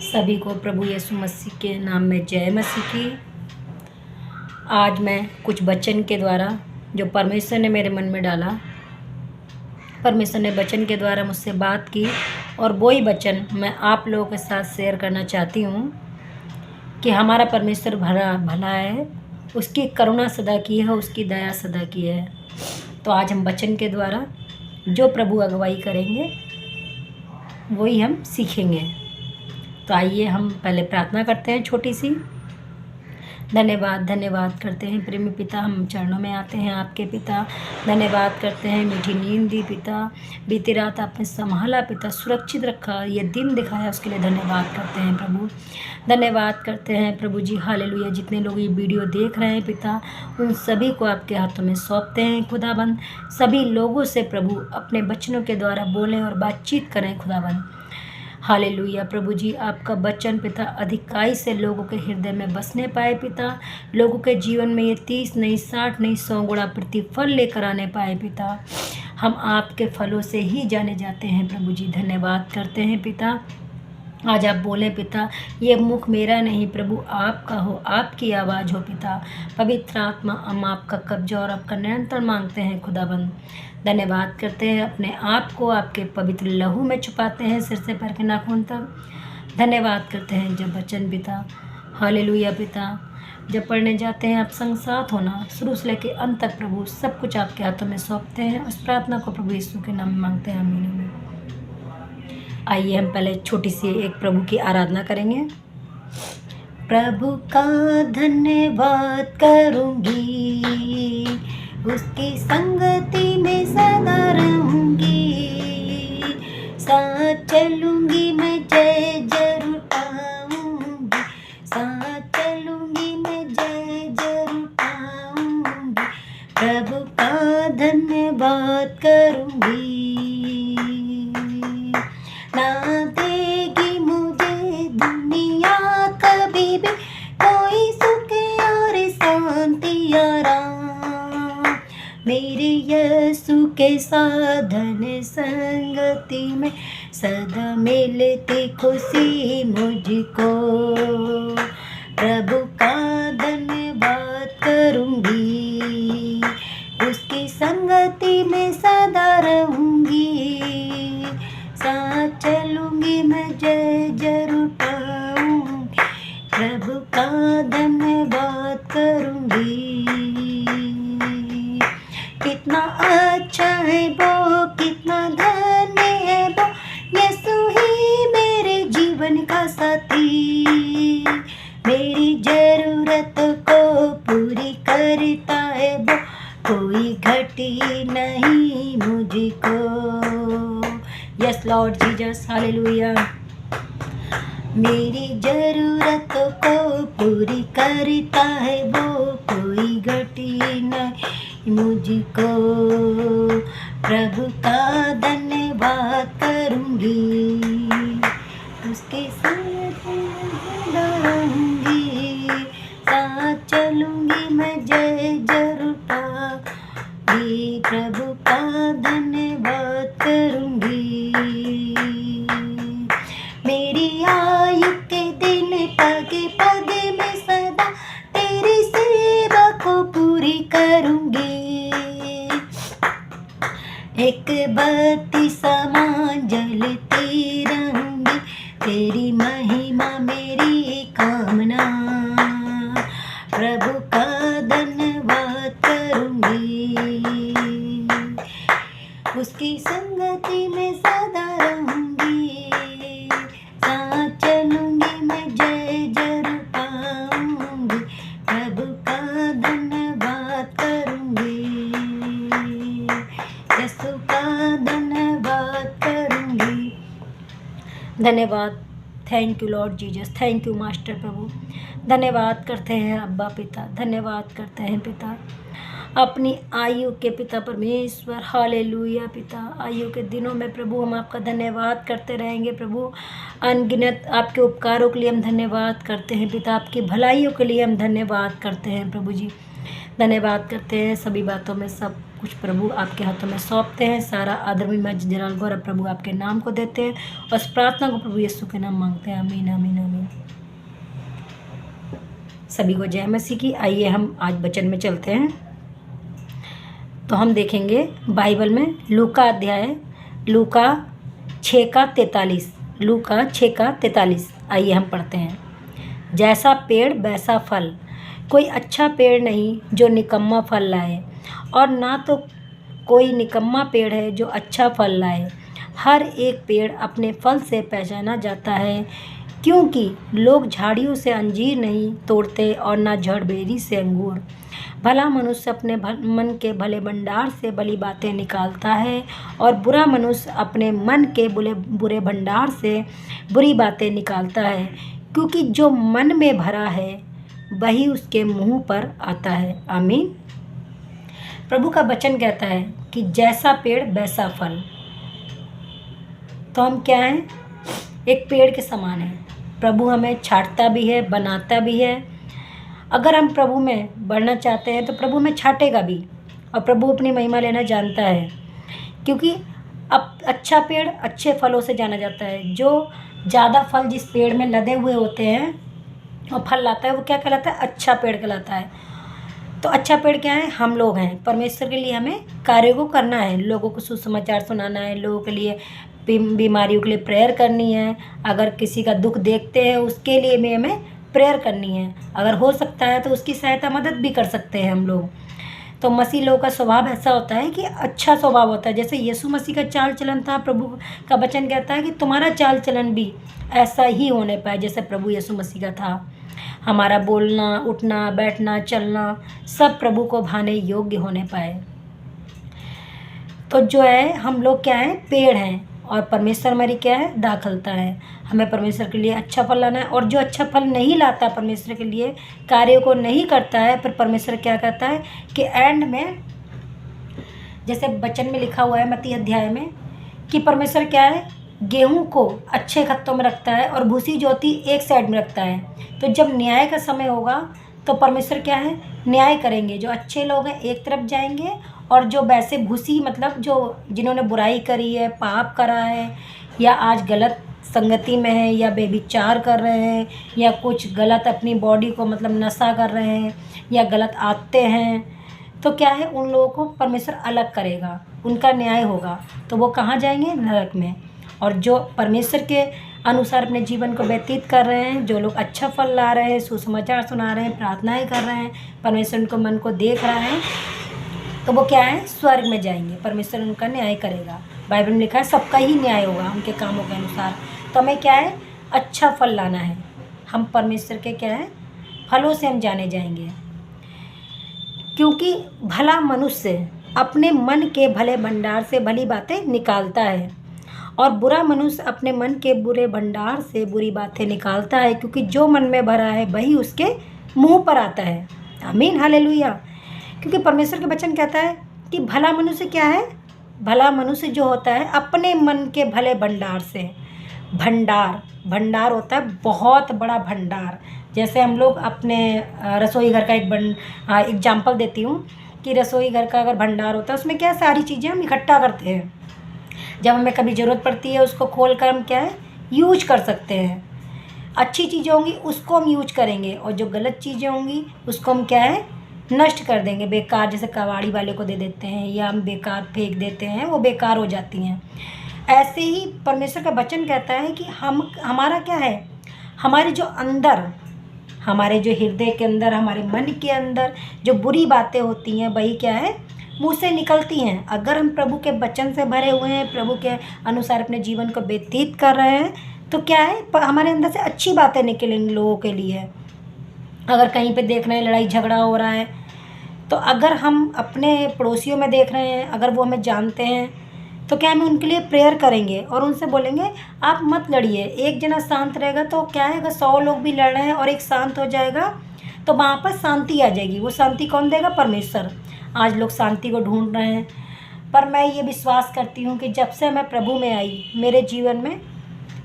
सभी को प्रभु यीशु मसीह के नाम में जय मसीह की। आज मैं कुछ वचन के द्वारा जो परमेश्वर ने मेरे मन में डाला, परमेश्वर ने वचन के द्वारा मुझसे बात की और वही वचन मैं आप लोगों के साथ शेयर करना चाहती हूँ कि हमारा परमेश्वर भला है, उसकी करुणा सदा की है, उसकी दया सदा की है। तो आज हम वचन के द्वारा जो प्रभु अगुवाई करेंगे वही हम सीखेंगे। तो आइए हम पहले प्रार्थना करते हैं छोटी सी। धन्यवाद करते हैं प्रेमी पिता, हम चरणों में आते हैं आपके पिता। धन्यवाद करते हैं, मीठी नींद दी पिता, बीती रात आपने संभाला पिता, सुरक्षित रखा, ये दिन दिखाया, उसके लिए धन्यवाद करते हैं प्रभु। धन्यवाद करते हैं प्रभु जी, हालेलुया। जितने लोग ये वीडियो देख रहे हैं पिता, उन सभी को आपके हाथों में सौंपते हैं खुदाबंद। सभी लोगों से प्रभु अपने वचनों के द्वारा बोलें और बातचीत करें खुदाबंद। हालेलुया प्रभु जी, आपका वचन पिता अधिकाई से लोगों के हृदय में बसने पाए पिता, लोगों के जीवन में ये 30 नहीं 60 नहीं 100 गुणा प्रतिफल लेकर आने पाए पिता। हम आपके फलों से ही जाने जाते हैं प्रभु जी। धन्यवाद करते हैं पिता। आज आप बोले पिता, ये मुख मेरा नहीं प्रभु आपका हो, आपकी आवाज़ हो पिता। पवित्र आत्मा, हम आपका कब्जा और आपका नियंत्रण मांगते हैं खुदाबंद। धन्यवाद करते हैं, अपने आप को आपके पवित्र लहू में छुपाते हैं, सिर से पैर के नाखून तक। धन्यवाद करते हैं जब वचन पिता, हालेलुया पिता, जब पढ़ने जाते हैं आप संग साथ होना, शुरू से लेकर अंत तक प्रभु सब कुछ आपके हाथों में सौंपते हैं। उस प्रार्थना को प्रभु यीशु के नाम में मांगते हैं, आमीन। आइए हम पहले छोटी सी एक प्रभु की आराधना करेंगे। प्रभु का धन्यवाद करूंगी, उसकी संगति में सदा रहूंगी, साथ चलूंगी मैं जय जरूर पाऊंगी, साथ चलूंगी मैं जय जरूर पाऊंगी। प्रभु का धन्यवाद करूंगी, ना देगी मुझे दुनिया कभी भी कोई सुख और शांति आराम, मेरे यीशु के साधन संगति में सदा मिलती खुशी मुझको। प्रभु का धन्यवाद करूंगी, उसकी संगति में सदा रहूंगी, साथ चलूंगी मैं जय जरूर पाऊंगी। प्रभु का धन्यवाद करूंगी, कितना अच्छा है वो, कितना धन्य है वो, यीशु ही मेरे जीवन का साथी, मेरी जरूरत को पूरी करता है वो, कोई घटी नहीं मुझको। Yes Lord Jesus, hallelujah. मेरी जरूरत को पूरी करता है वो, कोई घटी नहीं मुझको। प्रभु का धन्यवाद करूंगी, उसके साथ रहूंगी, साथ चलूंगी मैं जय जरूर पाऊंगी। प्रभु का धन्यवाद करूंगी, मेरी आयु के दिन पग पग में सदा तेरी सेवा को पूरी करूंगी, एक बत्ती समान जलती रहूंगी, तेरी महिमा मेरी कामना। प्रभु का धन्यवाद करूंगी, उसकी संगति में सदा रहूंगी, साथ चलूंगी मैं जय जरूर पाऊंगी। प्रभु का धन्यवाद करूंगी, यीशु का धन्यवाद करूंगी। धन्यवाद, thank you Lord Jesus, thank you master प्रभु। धन्यवाद करते हैं अब्बा पिता, धन्यवाद करते हैं पिता अपनी आयु के पिता परमेश्वर, हालेलुया पिता। आयु के दिनों में प्रभु हम आपका धन्यवाद करते रहेंगे प्रभु। अनगिनत आपके उपकारों के लिए हम धन्यवाद करते हैं पिता, आपकी भलाइयों के लिए हम धन्यवाद करते हैं प्रभु जी। धन्यवाद करते हैं, सभी बातों में सब कुछ प्रभु आपके हाथों में सौंपते हैं। सारा आदर महिमा जलाल गौरव प्रभु आपके नाम को देते हैं और इस प्रार्थना को प्रभु यीशु के नाम मांगते हैं। आमीन आमीन आमीन। सभी को जय मसीह की। आइए हम आज वचन में चलते हैं। तो हम देखेंगे बाइबल में लूका अध्याय लूका 6:43। लूका 6:43। आइए हम पढ़ते हैं। जैसा पेड़ वैसा फल, कोई अच्छा पेड़ नहीं जो निकम्मा फल लाए, और ना तो कोई निकम्मा पेड़ है जो अच्छा फल लाए। हर एक पेड़ अपने फल से पहचाना जाता है, क्योंकि लोग झाड़ियों से अंजीर नहीं तोड़ते और ना झड़बेरी से अंगूर। भला मनुष्य अपने मन के भले भंडार से भली बातें निकालता है, और बुरा मनुष्य अपने मन के बुरे भंडार से बुरी बातें निकालता है, क्योंकि जो मन में भरा है वही उसके मुंह पर आता है। आमीन। प्रभु का वचन कहता है कि जैसा पेड़ वैसा फल। तो हम क्या हैं? एक पेड़ के समान हैं। प्रभु हमें छांटता भी है, बनाता भी है। अगर हम प्रभु में बढ़ना चाहते हैं तो प्रभु में छांटेगा भी, और प्रभु अपनी महिमा लेना जानता है, क्योंकि अब अच्छा पेड़ अच्छे फलों से जाना जाता है। जो ज़्यादा फल जिस पेड़ में लदे हुए होते हैं और फल लाता है वो क्या कहलाता है? अच्छा पेड़ कहलाता है। तो अच्छा पेड़ क्या है? हम लोग हैं। परमेश्वर के लिए हमें कार्य को करना है, लोगों को सुसमाचार सुनाना है, लोगों के लिए बीमारियों के लिए प्रेयर करनी है। अगर किसी का दुख देखते हैं उसके लिए भी हमें प्रेयर करनी है। अगर हो सकता है तो उसकी सहायता मदद भी कर सकते हैं हम लोग। तो मसीह लोगों का स्वभाव ऐसा होता है कि अच्छा स्वभाव होता है। जैसे यीशु मसीह का चाल चलन था, प्रभु का वचन कहता है कि तुम्हारा चाल चलन भी ऐसा ही होने पाए जैसे प्रभु यीशु मसीह का था। हमारा बोलना, उठना, बैठना, चलना सब प्रभु को भाने योग्य होने पाए। तो जो है हम लोग क्या है? पेड़ हैं, और परमेश्वर हमारी क्या है? दाखलता है। हमें परमेश्वर के लिए अच्छा फल लाना है, और जो अच्छा फल नहीं लाता परमेश्वर के लिए, कार्यों को नहीं करता है, फिर परमेश्वर क्या कहता है कि एंड में, जैसे वचन में लिखा हुआ है मत्ती अध्याय में, कि परमेश्वर क्या है? गेहूं को अच्छे खत्तों में रखता है और भूसी ज्योति एक साइड में रखता है। तो जब न्याय का समय होगा तो परमेश्वर क्या है? न्याय करेंगे। जो अच्छे लोग हैं एक तरफ जाएंगे, और जो वैसे भूसी मतलब जो जिन्होंने बुराई करी है, पाप करा है, या आज गलत संगति में है, या बेविचार कर रहे हैं, या कुछ गलत अपनी बॉडी को मतलब नशा कर रहे हैं, या गलत आदतें हैं, तो क्या है? उन लोगों को परमेश्वर अलग करेगा, उनका न्याय होगा। तो वो कहाँ जाएंगे? नरक में। और जो परमेश्वर के अनुसार अपने जीवन को व्यतीत कर रहे हैं, जो लोग अच्छा फल ला रहे हैं, सुसमाचार सुना रहे हैं, प्रार्थनाएं कर रहे हैं, परमेश्वर उनको मन को देख रहा है, तो वो क्या है? स्वर्ग में जाएंगे। परमेश्वर उनका न्याय करेगा। बाइबल में लिखा है सबका ही न्याय होगा उनके कामों के अनुसार। तो हमें क्या है? अच्छा फल लाना है। हम परमेश्वर के क्या है? फलों से हम जाने जाएंगे, क्योंकि भला मनुष्य अपने मन के भले भंडार से भली बातें निकालता है, और बुरा मनुष्य अपने मन के बुरे भंडार से बुरी बातें निकालता है, क्योंकि जो मन में भरा है वही उसके मुंह पर आता है। आमीन हालेलुया। क्योंकि परमेश्वर के वचन कहता है कि भला मनुष्य क्या है? भला मनुष्य जो होता है अपने मन के भले भंडार से। भंडार होता है बहुत बड़ा भंडार। जैसे हम लोग अपने रसोई घर का एक एग्जाम्पल देती हूँ कि रसोई घर का अगर भंडार होता है उसमें क्या सारी चीज़ें हम इकट्ठा करते हैं। जब हमें कभी ज़रूरत पड़ती है उसको खोल कर हम क्या है? यूज कर सकते हैं। अच्छी चीज़ें होंगी उसको हम यूज करेंगे, और जो गलत चीज़ें होंगी उसको हम क्या है? नष्ट कर देंगे, बेकार। जैसे कबाड़ी वाले को दे देते हैं, या हम बेकार फेंक देते हैं, वो बेकार हो जाती हैं। ऐसे ही परमेश्वर का वचन कहता है कि हमारा क्या है? हमारे जो अंदर, हमारे जो हृदय के अंदर, हमारे मन के अंदर जो बुरी बातें होती हैं वही क्या है? मुँह से निकलती हैं। अगर हम प्रभु के वचन से भरे हुए हैं, प्रभु के अनुसार अपने जीवन को व्यतीत कर रहे हैं, तो क्या है? हमारे अंदर से अच्छी बातें निकलेंगी लोगों के लिए। अगर कहीं पे देख रहे हैं लड़ाई झगड़ा हो रहा है, तो अगर हम अपने पड़ोसियों में देख रहे हैं, अगर वो हमें जानते हैं, तो क्या हम उनके लिए प्रेयर करेंगे और उनसे बोलेंगे आप मत लड़िए। एक जना शांत रहेगा तो क्या है? अगर 100 लोग भी लड़ रहे हैं और एक शांत हो जाएगा तो वहाँ पर शांति आ जाएगी। वो शांति कौन देगा? परमेश्वर। आज लोग शांति को ढूंढ रहे हैं, पर मैं ये विश्वास करती हूँ कि जब से मैं प्रभु में आई, मेरे जीवन में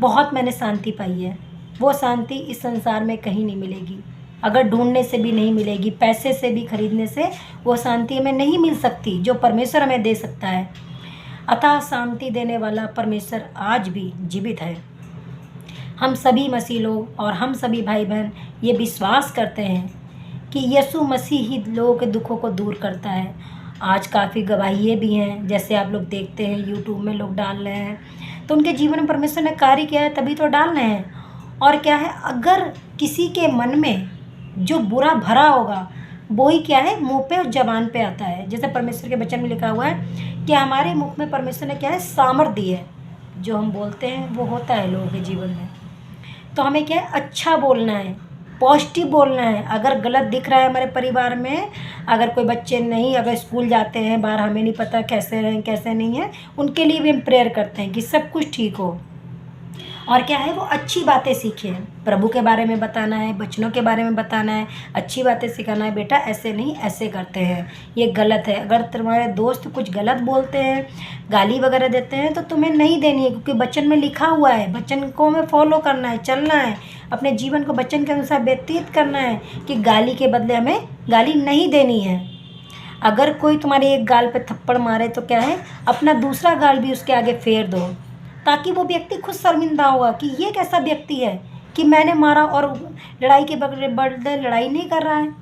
बहुत मैंने शांति पाई है। वो शांति इस संसार में कहीं नहीं मिलेगी। अगर ढूंढने से भी नहीं मिलेगी, पैसे से भी खरीदने से वो शांति हमें नहीं मिल सकती जो परमेश्वर हमें दे सकता है। अतः शांति देने वाला परमेश्वर आज भी जीवित है। हम सभी मसीह लोग और हम सभी भाई बहन ये विश्वास करते हैं कि यीशु मसीह ही लोगों के दुखों को दूर करता है। आज काफ़ी गवाहियाँ भी हैं, जैसे आप लोग देखते हैं यूट्यूब में लोग डाल रहे हैं, तो उनके जीवन में परमेश्वर ने कार्य किया है तभी तो डाल रहे हैं। और क्या है, अगर किसी के मन में जो बुरा भरा होगा वो ही क्या है, मुंह पे और जबान पे आता है। जैसे परमेश्वर के वचन में लिखा हुआ है कि हमारे मुख में परमेश्वर ने क्या है, सामर्थ दी है। जो हम बोलते हैं वो होता है लोगों के जीवन में। तो हमें क्या है, अच्छा बोलना है, पॉजिटिव बोलना है। अगर गलत दिख रहा है हमारे परिवार में, अगर कोई बच्चे नहीं, अगर स्कूल जाते हैं बाहर, हमें नहीं पता कैसे रहें कैसे नहीं है, उनके लिए भी हम प्रेयर करते हैं कि सब कुछ ठीक हो। और क्या है, वो अच्छी बातें सीखें। प्रभु के बारे में बताना है, बच्चों के बारे में बताना है, अच्छी बातें सिखाना है। बेटा ऐसे नहीं, ऐसे करते हैं, ये गलत है। अगर तुम्हारे दोस्त कुछ गलत बोलते हैं, गाली वगैरह देते हैं, तो तुम्हें नहीं देनी है, क्योंकि वचन में लिखा हुआ है। वचन को हमें फॉलो करना है, चलना है, अपने जीवन को वचन के अनुसार व्यतीत करना है कि गाली के बदले हमें गाली नहीं देनी है। अगर कोई तुम्हारे एक गाल पे थप्पड़ मारे तो क्या है, अपना दूसरा गाल भी उसके आगे फेर दो, ताकि वो व्यक्ति खुद शर्मिंदा होगा कि ये कैसा व्यक्ति है कि मैंने मारा, और लड़ाई के बदले लड़ाई नहीं कर रहा है,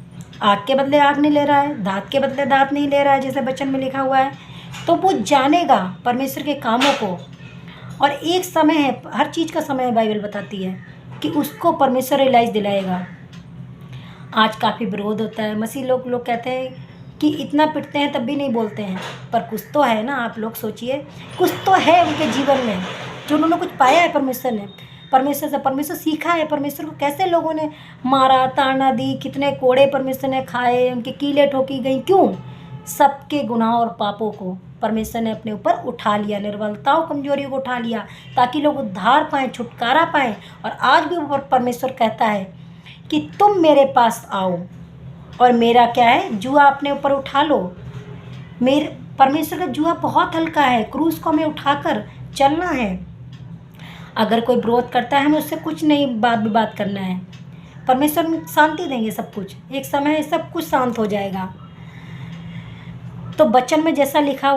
आग के बदले आग नहीं ले रहा है, दांत के बदले दांत नहीं ले रहा है, जैसे वचन में लिखा हुआ है। तो वो जानेगा परमेश्वर के कामों को। और एक समय है, हर चीज़ का समय बाइबल बताती है कि उसको परमेश्वर रियलाइज़ दिलाएगा। आज काफ़ी विरोध होता है, मसीह लोग कहते हैं कि इतना पिटते हैं तब भी नहीं बोलते हैं, पर कुछ तो है ना। आप लोग सोचिए, कुछ तो है उनके जीवन में जो उन्होंने कुछ पाया है परमेश्वर ने, परमेश्वर से परमेश्वर सीखा है। परमेश्वर को कैसे लोगों ने मारा, ताड़ना दी, कितने कोड़े परमेश्वर ने खाए, उनकी कीलें ठोकी गई, क्यों? सबके गुनाह और पापों को परमेश्वर ने अपने ऊपर उठा लिया, निर्बलताओं कमजोरियों को उठा लिया, ताकि लोग उद्धार पाएँ, छुटकारा पाएँ। और आज भी परमेश्वर कहता है कि तुम मेरे पास आओ और मेरा क्या है, जुआ अपने ऊपर उठा लो। मेरे परमेश्वर का जुआ बहुत हल्का है, क्रूस को हमें उठाकर चलना है। अगर कोई विरोध करता है हमें उससे कुछ नहीं विवाद करना है। परमेश्वर शांति देंगे, सब कुछ एक समय सब कुछ शांत हो जाएगा। तो वचन में जैसा लिखा हुआ